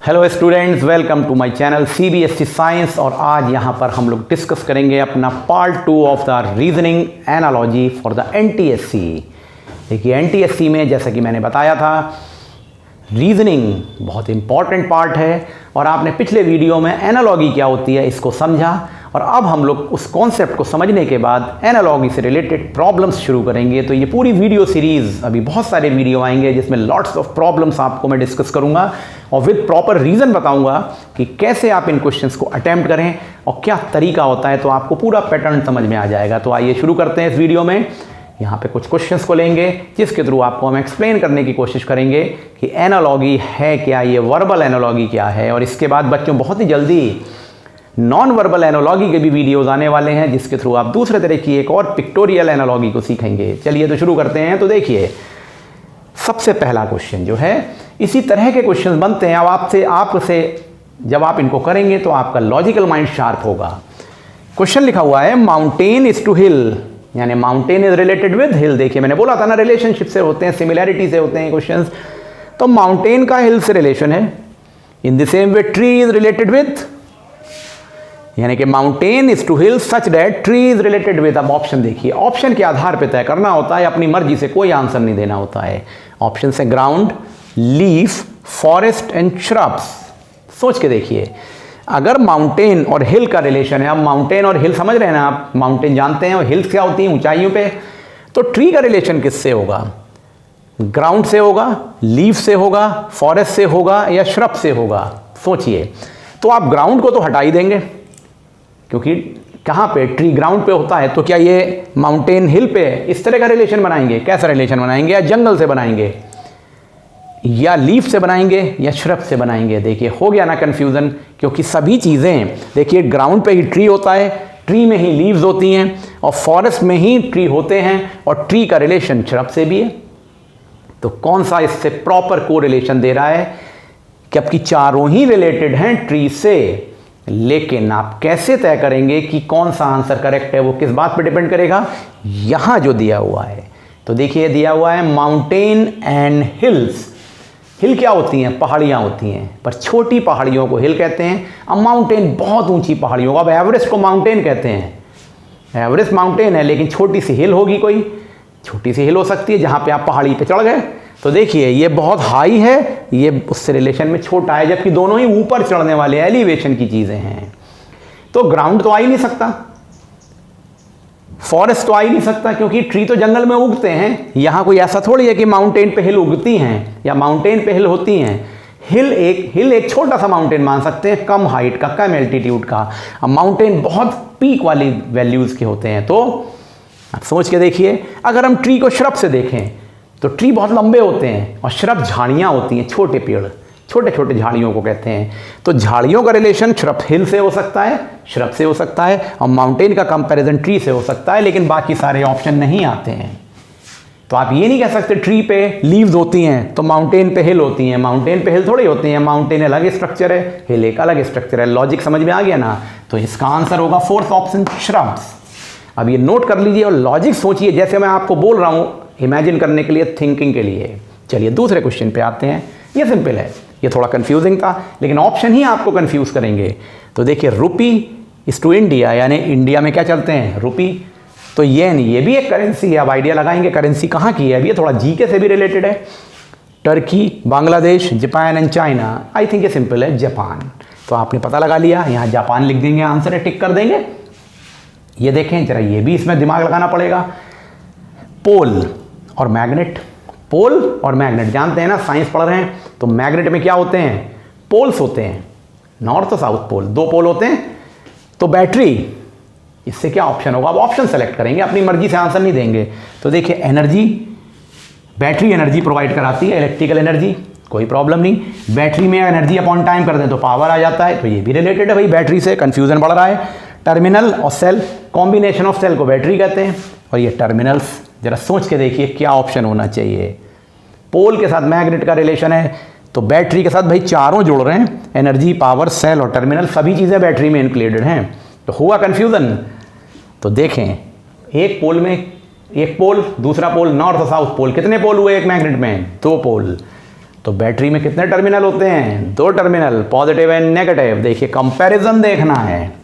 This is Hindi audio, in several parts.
Hello students, welcome to my channel CBSE science. और आज यहाँ पर हम लोग डिस्कस करेंगे अपना part 2 of the reasoning analogy for the NTSC। देखिए NTSC में जैसा कि मैंने बताया था, रीजनिंग बहुत इंपॉर्टेंट पार्ट है और आपने पिछले वीडियो में एनालॉजी क्या होती है इसको समझा। और अब हम लोग उस कॉन्सेप्ट को समझने के बाद एनालॉजी से रिलेटेड प्रॉब्लम्स शुरू करेंगे। तो ये पूरी वीडियो सीरीज़, अभी बहुत सारे वीडियो आएंगे जिसमें लॉट्स ऑफ प्रॉब्लम्स आपको मैं डिस्कस करूंगा और विद प्रॉपर रीज़न बताऊंगा कि कैसे आप इन क्वेश्चंस को अटेम्प्ट करें और क्या तरीका होता है, तो आपको पूरा पैटर्न समझ में आ जाएगा। तो आइए शुरू करते हैं इस वीडियो में। यहाँ पे कुछ क्वेश्चंस को लेंगे जिसके थ्रू आपको हम एक्सप्लेन करने की कोशिश करेंगे कि एनालॉजी है क्या, ये वर्बल एनालॉजी क्या है। और इसके बाद बच्चों बहुत ही जल्दी नॉन वर्बल एनालॉजी के भी वीडियोस आने वाले हैं जिसके थ्रू आप दूसरे तरह की एक और पिक्टोरियल एनालॉजी को सीखेंगे। चलिए तो शुरू करते हैं। तो देखिए, सबसे पहला क्वेश्चन जो है, इसी तरह के क्वेश्चन बनते हैं। अब आपसे जब आप इनको करेंगे तो आपका लॉजिकल माइंड शार्प होगा। क्वेश्चन लिखा हुआ है माउंटेन इज टू हिल, यानी माउंटेन इज रिलेटेड विद हिल। देखिए मैंने बोला था ना, रिलेशनशिप से होते हैं, सिमिलैरिटी से होते हैं क्वेश्चंस। तो माउंटेन का हिल से रिलेशन है। In the same way tree is related with, यानी कि mountain is to hill such that tree is related with. अब ऑप्शन देखिए, ऑप्शन के आधार पर तय करना होता है, अपनी मर्जी से कोई आंसर नहीं देना होता है। ऑप्शन है ground, leaf, forest and shrubs. सोच के देखिए, अगर माउंटेन और हिल का रिलेशन है, अब माउंटेन और हिल समझ रहे हैं ना आप, माउंटेन जानते हैं और हिल्स क्या होती हैं, ऊंचाइयों पे। तो ट्री का रिलेशन किससे होगा? ग्राउंड से होगा, लीफ से होगा, फॉरेस्ट से होगा या श्रब से होगा? सोचिए। तो आप ग्राउंड को तो हटा ही देंगे क्योंकि कहाँ पे, ट्री ग्राउंड पे होता है। तो क्या ये माउंटेन हिल पे इस तरह का रिलेशन बनाएंगे? कैसा रिलेशन बनाएंगे? या जंगल से बनाएंगे, या लीफ से बनाएंगे, या श्रब से बनाएंगे? देखिए हो गया ना कंफ्यूजन, क्योंकि सभी चीज़ें, देखिए ग्राउंड पे ही ट्री होता है, ट्री में ही लीव्स होती हैं, और फॉरेस्ट में ही ट्री होते हैं, और ट्री का रिलेशन श्रब से भी है। तो कौन सा इससे प्रॉपर को रिलेशन दे रहा है कि आपकी चारों ही रिलेटेड हैं ट्री से। लेकिन आप कैसे तय करेंगे कि कौन सा आंसर करेक्ट है? वो किस बात पर डिपेंड करेगा? यहां जो दिया हुआ है, तो देखिए दिया हुआ है माउंटेन एंड हिल्स। हिल क्या होती हैं? पहाड़ियां होती हैं, पर छोटी पहाड़ियों को हिल कहते हैं। अब माउंटेन बहुत ऊंची पहाड़ियों को, अब एवरेस्ट को माउंटेन कहते हैं। एवरेस्ट माउंटेन है, लेकिन छोटी सी हिल होगी, कोई छोटी सी हिल हो सकती है जहां पे आप पहाड़ी पे चढ़ गए। तो देखिए ये बहुत हाई है, ये उससे रिलेशन में छोटा है, जबकि दोनों ही ऊपर चढ़ने वाले एलिवेशन की चीजें हैं। तो ग्राउंड तो आ ही नहीं सकता, फॉरेस्ट तो आ ही नहीं सकता, क्योंकि ट्री तो जंगल में उगते हैं। यहां कोई ऐसा थोड़ी है कि माउंटेन पे हिल उगती हैं या माउंटेन पे हिल होती हैं। हिल एक छोटा सा माउंटेन मान सकते हैं, कम हाइट का, कम एल्टीट्यूड का। अब माउंटेन बहुत पीक वाली वैल्यूज के होते हैं। तो आप सोच के देखिए, अगर हम ट्री को श्रब से देखें तो ट्री बहुत लंबे होते हैं और श्रब झाड़ियाँ होती हैं, छोटे पेड़, छोटे छोटे झाड़ियों को कहते हैं। तो झाड़ियों का रिलेशन श्रब हिल से हो सकता है, श्रब से हो सकता है, और माउंटेन का कंपैरिजन ट्री से हो सकता है, लेकिन बाकी सारे ऑप्शन नहीं आते हैं। तो आप ये नहीं कह सकते ट्री पे लीव्स होती हैं तो माउंटेन पे हिल होती हैं। माउंटेन पे हिल थोड़ी होती हैं, माउंटेन अलग स्ट्रक्चर है, हिल एक अलग स्ट्रक्चर है। लॉजिक समझ में आ गया ना? तो इसका आंसर होगा फोर्थ ऑप्शन, श्रब्स। अब ये नोट कर लीजिए और लॉजिक सोचिए, जैसे मैं आपको बोल रहा हूँ, इमेजिन करने के लिए, थिंकिंग के लिए। चलिए दूसरे क्वेश्चन पे आते हैं। ये सिंपल है, ये थोड़ा कंफ्यूजिंग था, लेकिन ऑप्शन ही आपको कंफ्यूज करेंगे। तो देखिए, रुपी इज टू इंडिया, यानी इंडिया में क्या चलते हैं? रुपी। तो ये भी एक करेंसी है। अब आइडिया लगाएंगे करेंसी कहाँ की है। अब ये थोड़ा जीके से भी रिलेटेड है। Turkey, Bangladesh, Japan and China. I think ये सिंपल है, जापान। तो आपने पता लगा लिया, यहाँ जापान लिख देंगे, आंसर है, टिक कर देंगे। ये देखें जरा, ये भी इसमें दिमाग लगाना पड़ेगा। पोल और मैग्नेट, पोल और मैग्नेट जानते हैं ना, साइंस पढ़ रहे हैं। तो मैग्नेट में क्या होते हैं? पोल्स होते हैं, नॉर्थ और साउथ पोल, दो पोल होते हैं। तो बैटरी, इससे क्या ऑप्शन होगा? अब ऑप्शन सेलेक्ट करेंगे, अपनी मर्जी से आंसर नहीं देंगे। तो देखिए एनर्जी, बैटरी एनर्जी प्रोवाइड कराती है, इलेक्ट्रिकल एनर्जी, कोई प्रॉब्लम नहीं। बैटरी में एनर्जी अपॉन टाइम कर दें तो पावर आ जाता है, तो ये भी रिलेटेड है भाई बैटरी से। कंफ्यूजन बढ़ रहा है। टर्मिनल और सेल, कॉम्बिनेशन ऑफ सेल को बैटरी कहते हैं, और ये टर्मिनल्स। जरा सोच के देखिए क्या ऑप्शन होना चाहिए। पोल के साथ मैग्नेट का रिलेशन है, तो बैटरी के साथ भाई चारों जुड़ रहे हैं, एनर्जी, पावर, सेल और टर्मिनल, सभी चीज़ें बैटरी में इंक्लूडेड हैं। तो हुआ कन्फ्यूज़न। तो देखें, एक पोल में एक पोल, दूसरा पोल, नॉर्थ और साउथ पोल, कितने पोल हुए एक मैग्नेट में? 2 पोल। तो बैटरी में कितने टर्मिनल होते हैं? 2 टर्मिनल, पॉजिटिव एंड नेगेटिव। देखिए कंपैरिजन देखना है,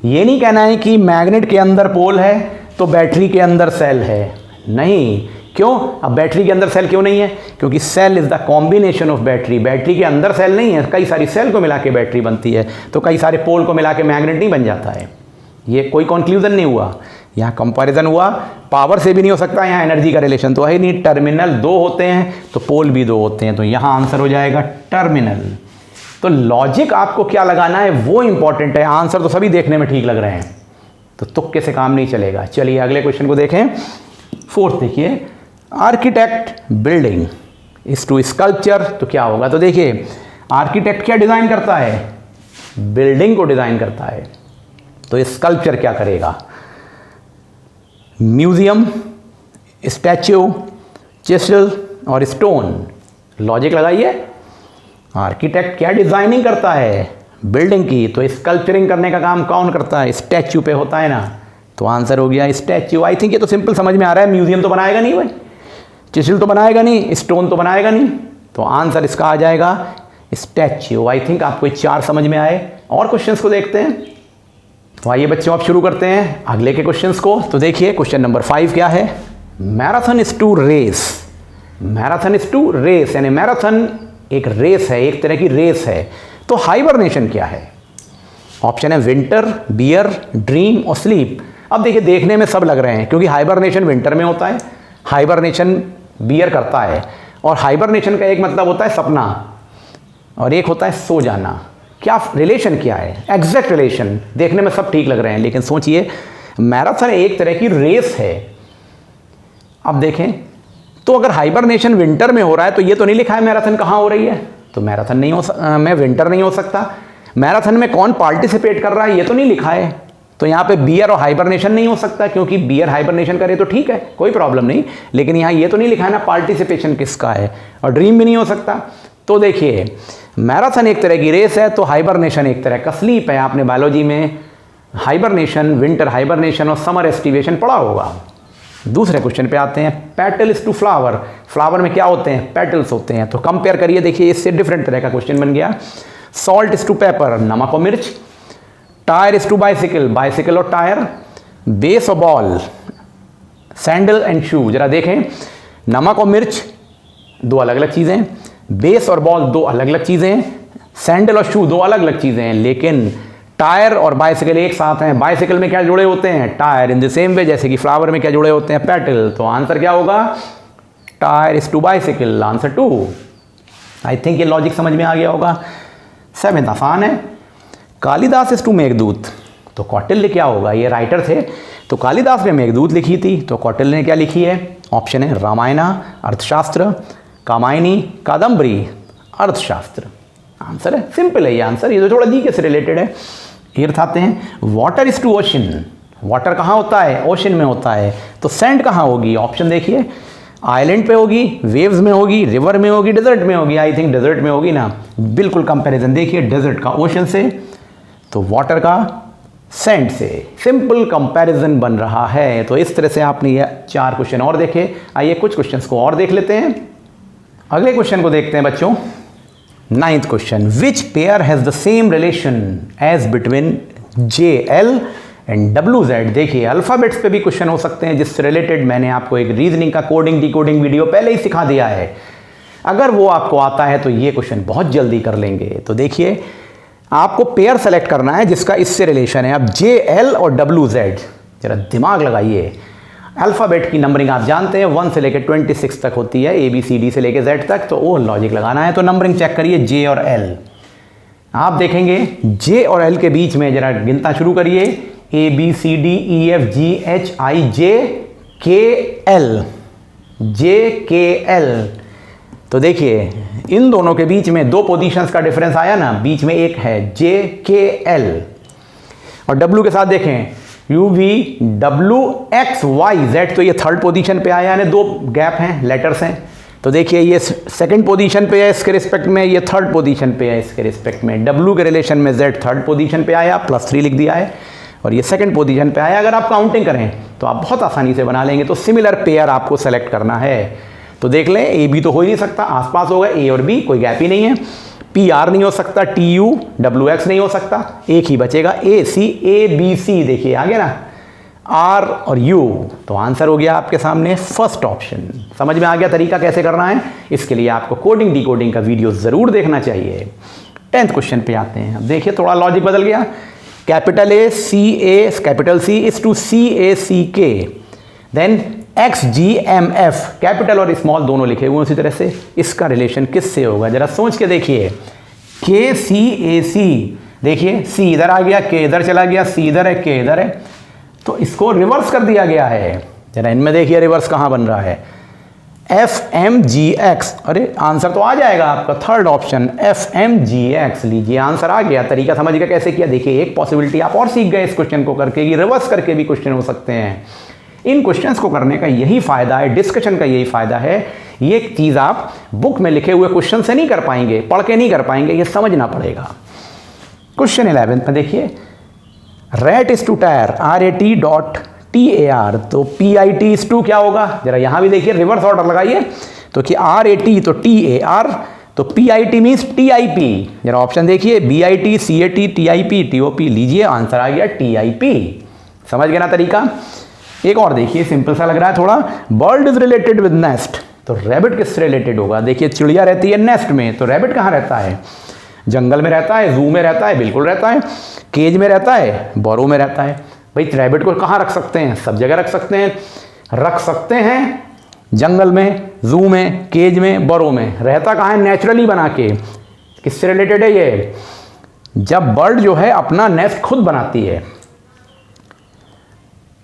ये नहीं कहना है कि मैग्नेट के अंदर पोल है तो बैटरी के अंदर सेल है, नहीं। क्यों? अब बैटरी के अंदर सेल क्यों नहीं है? क्योंकि cell is the combination of battery. Battery के अंदर सेल नहीं है, कई सारी सेल को मिला के बैटरी बनती है, तो कई सारे पोल को मिला के मैग्नेट नहीं बन जाता है। ये कोई कंक्लूजन नहीं हुआ, यहाँ कंपैरिजन हुआ। पावर से भी नहीं हो सकता, यहाँ एनर्जी का रिलेशन तो है नहीं। टर्मिनल 2 होते हैं तो पोल भी 2 होते हैं, तो यहाँ आंसर हो जाएगा टर्मिनल। तो लॉजिक आपको क्या लगाना है वो इंपॉर्टेंट है, आंसर तो सभी देखने में ठीक लग रहे हैं, तो तुक्के से काम नहीं चलेगा। चलिए अगले क्वेश्चन को देखें। 4th देखिए, architect building is to sculpture, तो क्या होगा? तो देखिए आर्किटेक्ट क्या डिज़ाइन करता है? बिल्डिंग को डिज़ाइन करता है। तो स्कल्पचर क्या करेगा? म्यूजियम, स्टैच्यू, चिसल और स्टोन। लॉजिक लगाइए, आर्किटेक्ट क्या डिज़ाइनिंग करता है? बिल्डिंग की। तो स्कल्पचरिंग करने का काम कौन करता है? स्टैच्यू पे होता है ना, तो आंसर हो गया स्टैच्यू। आई थिंक ये तो सिंपल समझ में आ रहा है। म्यूजियम तो बनाएगा नहीं भाई, चिसल तो बनाएगा नहीं, स्टोन तो बनाएगा नहीं, तो आंसर इसका आ जाएगा स्टैच्यू। आई थिंक आपको 4 समझ में आए। और क्वेश्चंस को देखते हैं। तो आइए बच्चों आप शुरू करते हैं अगले के क्वेश्चंस को। तो देखिए क्वेश्चन नंबर 5 क्या है? Marathon is to race. Marathon is to race, यानी मैराथन एक रेस है, एक तरह की रेस है। तो हाइबरनेशन क्या है? ऑप्शन है विंटर, बियर, ड्रीम और स्लीप। अब देखिए देखने में सब लग रहे हैं, क्योंकि हाइबरनेशन विंटर में होता है, हाइबरनेशन बियर करता है, और हाइबरनेशन का एक मतलब होता है सपना और एक होता है सो जाना। क्या रिलेशन क्या है? Exact relation. देखने में सब ठीक लग रहे हैं, लेकिन सोचिए मैराथन एक तरह की रेस है। अब देखें तो अगर हाइबरनेशन विंटर में हो रहा है तो ये तो नहीं लिखा है मैराथन कहाँ हो रही है, तो मैराथन नहीं हो मैं विंटर नहीं हो सकता। मैराथन में कौन पार्टिसिपेट कर रहा है ये तो नहीं लिखा है, तो यहाँ पे बियर और हाइबरनेशन नहीं हो सकता, क्योंकि बियर हाइबरनेशन करे तो ठीक है, कोई प्रॉब्लम नहीं, लेकिन यहाँ ये तो नहीं लिखा है ना पार्टिसिपेशन किसका है। और ड्रीम भी नहीं हो सकता। तो देखिए मैराथन एक तरह की रेस है, तो हाइबरनेशन एक तरह का स्लीप है। आपने बायोलॉजी में हाइबरनेशन, विंटर हाइबरनेशन और समर एस्टिवेशन पढ़ा होगा। दूसरे क्वेश्चन पे आते हैं। Petals to flower. फ्लावर में क्या होते हैं? पेटल्स होते हैं। तो कंपेयर करिए, देखिए इससे डिफरेंट तरह का क्वेश्चन बन गया। सॉल्ट इज टू पेपर, नमक और मिर्च। Tyre is to bicycle, bicycle और टायर। बेस और बॉल, सैंडल एंड शू। जरा देखें, नमक और मिर्च 2 अलग अलग चीज़ें, बेस और बॉल 2 अलग अलग चीज़ें, सैंडल और शू 2 अलग अलग चीज़ें हैं, लेकिन टायर और बाइसिकल एक साथ हैं। बाइसिकल में क्या जुड़े होते हैं? टायर। इन द सेम वे जैसे कि फ्लावर में क्या जुड़े होते हैं? पेटल। तो आंसर क्या होगा? Tyre is to bicycle, answer 2। I think ये लॉजिक समझ में आ गया होगा। 7th आसान है। Kalidas is to Meghdoot. तो कौटिल्य क्या होगा? ये राइटर थे, तो कालिदास ने मेघदूत लिखी थी, तो कौटिल्य ने क्या लिखी है? ऑप्शन है रामायणा अर्थशास्त्र, कामायनी कादम्बरी अर्थशास्त्र। आंसर है, सिंपल है ये आंसर, ये तो थोड़ा जीके से रिलेटेड है। एर्थ आते हैं। Water is to ocean. Water कहाँ होता है? ओशन में होता है। तो सैंड कहाँ होगी? ऑप्शन देखिए, आइलैंड पे होगी, वेव्स में होगी, रिवर में होगी, डेजर्ट में होगी। आई थिंक डेजर्ट में होगी ना। बिल्कुल कंपैरिजन देखिए, डेजर्ट का ओशन से, तो वाटर का सैंड से। सिंपल कंपैरिजन बन रहा है। तो इस तरह से आपने ये 4 क्वेश्चन और देखे। आइए कुछ क्वेश्चंस को और देख लेते हैं। अगले क्वेश्चन को देखते हैं बच्चों। 9th question. Which pair has the same relation as between JL and WZ। देखिए अल्फ़ाबेट्स पे भी क्वेश्चन हो सकते हैं जिससे रिलेटेड मैंने आपको एक रीजनिंग का कोडिंग डिकोडिंग वीडियो पहले ही सिखा दिया है। अगर वो आपको आता है तो ये क्वेश्चन बहुत जल्दी कर लेंगे। तो देखिए आपको पेयर सेलेक्ट करना है जिसका इससे रिलेशन है। अब JL और WZ, जरा दिमाग लगाइए। अल्फ़ाबेट की नंबरिंग आप जानते हैं 1 से लेकर 26 तक होती है, ABCD से लेकर Z तक। तो वो लॉजिक लगाना है, तो नंबरिंग चेक करिए J और L। आप देखेंगे J और L के बीच में जरा गिनता शुरू करिए, ABCDEFGHIJKL, JKL। तो देखिए इन दोनों के बीच में 2 पोजीशंस का डिफरेंस आया ना, बीच में एक है JKL। और W के साथ देखें UVWXYZ, तो ये 3rd पोजीशन पे आया, यानी 2 गैप हैं, लेटर्स हैं। तो देखिए ये 2nd पोजीशन पे है इसके रिस्पेक्ट में, ये 3rd पोजीशन पे है इसके रिस्पेक्ट में। W के रिलेशन में Z 3rd पोजीशन पे आया, +3 लिख दिया है, और ये 2nd पोजीशन पे आया। अगर आप काउंटिंग करें तो आप बहुत आसानी से बना लेंगे। तो सिमिलर पेयर आपको सेलेक्ट करना है। तो तो देख लें ए बी तो हो ही नहीं सकता, आसपास होगा ए और बी, कोई गैप ही नहीं है। पी आर नहीं हो सकता, टी यू डब्ल्यू एक्स नहीं हो सकता, एक ही बचेगा ए सी, ए बी सी देखिए आ गया ना, आर और यू। तो आंसर हो गया आपके सामने फर्स्ट ऑप्शन। समझ में आ गया तरीका कैसे करना है? इसके लिए आपको कोडिंग डिकोडिंग का वीडियो जरूर देखना चाहिए। 10th क्वेश्चन पे आते हैं। अब देखिए थोड़ा लॉजिक बदल गया। Capital A C A capital C is to C A C K, then X G M F, capital और स्मॉल दोनों लिखे हुए उसी तरह से, इसका रिलेशन किससे होगा जरा सोच के देखिए। के सी ए सी, देखिए सी इधर आ गया, के इधर चला गया, सी इधर है, के इधर है, तो इसको रिवर्स कर दिया गया है। जरा इनमें देखिए रिवर्स कहां बन रहा है, एफ एम जी एक्स। अरे आंसर तो आ जाएगा आपका third option, F M G X. लीजिए आंसर आ गया। तरीका समझ गया कैसे किया? देखिए एक पॉसिबिलिटी आप और सीख गए इस क्वेश्चन को करके कि रिवर्स करके भी क्वेश्चन हो सकते हैं। इन क्वेश्चंस को करने का यही फायदा है, डिस्कशन का यही फायदा है। ये चीज आप बुक में लिखे हुए क्वेश्चन से नहीं कर पाएंगे, पढ़ के नहीं कर पाएंगे, ये समझना पड़ेगा। क्वेश्चन 11 में देखिए, rat is to tyre, R A T dot T A R, तो P I T is to क्या होगा? जरा यहां भी देखिए रिवर्स ऑर्डर लगाइए, तो कि आर ए टी तो टी ए आर, तो P I T means T I P. जरा ऑप्शन देखिए, B I T, C A T, T I P, T O P. लीजिए आंसर आ गया टी आई पी। समझ गए ना तरीका? एक और देखिए, सिंपल सा लग रहा है थोड़ा, bird is related with nest, तो रैबिट किससे रिलेटेड होगा? देखिए चिड़िया रहती है नेस्ट में, तो रैबिट कहाँ रहता है? जंगल में रहता है, जू में रहता है, बिल्कुल रहता है, केज में रहता है, बोरो में रहता है। भाई रैबिट को कहाँ रख सकते हैं? सब जगह रख सकते हैं। रख सकते हैं जंगल में, जू में, केज में, बोरो में। रहता कहाँ है? नेचुरली बना के। किससे रिलेटेड है ये? जब बर्ड जो है अपना नेस्ट खुद बनाती है,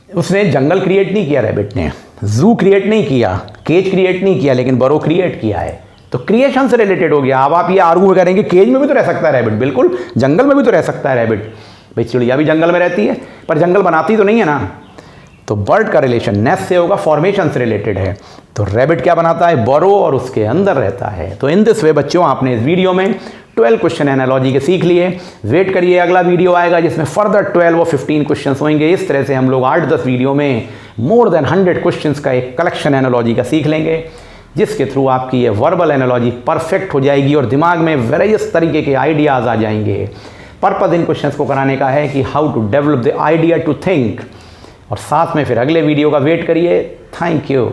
उसने जंगल क्रिएट नहीं किया रैबिट ने, जू क्रिएट नहीं किया, केज क्रिएट नहीं किया, लेकिन बोरो क्रिएट किया है, तो क्रिएशन से रिलेटेड हो गया। अब आप ये आर्गू करेंगे केज में भी तो रह सकता है रैबिट, बिल्कुल जंगल में भी तो रह सकता है रैबिट। भाई चिड़िया भी जंगल में रहती है, पर जंगल बनाती तो नहीं है ना। तो बर्ड का रिलेशन नेस्ट से होगा, फॉर्मेशन से रिलेटेड है। तो रैबिट क्या बनाता है? बोरो, और उसके अंदर रहता है। तो इन दिस वे बच्चों आपने इस वीडियो में 12 क्वेश्चन एनालॉजी के सीख लिए। वेट करिए, अगला वीडियो आएगा जिसमें फर्दर 12 और 15 क्वेश्चन होंगे। इस तरह से हम लोग 8-10 वीडियो में मोर देन 100 क्वेश्चन का एक कलेक्शन एनालॉजी का सीख लेंगे, जिसके थ्रू आपकी ये वर्बल एनालॉजी परफेक्ट हो जाएगी और दिमाग में वेरियस तरीके के आइडियाज़ आ जाएंगे। पर्पज़ इन क्वेश्चंस को कराने का है कि how to develop the idea to think, और साथ में फिर अगले वीडियो का वेट करिए। Thank you.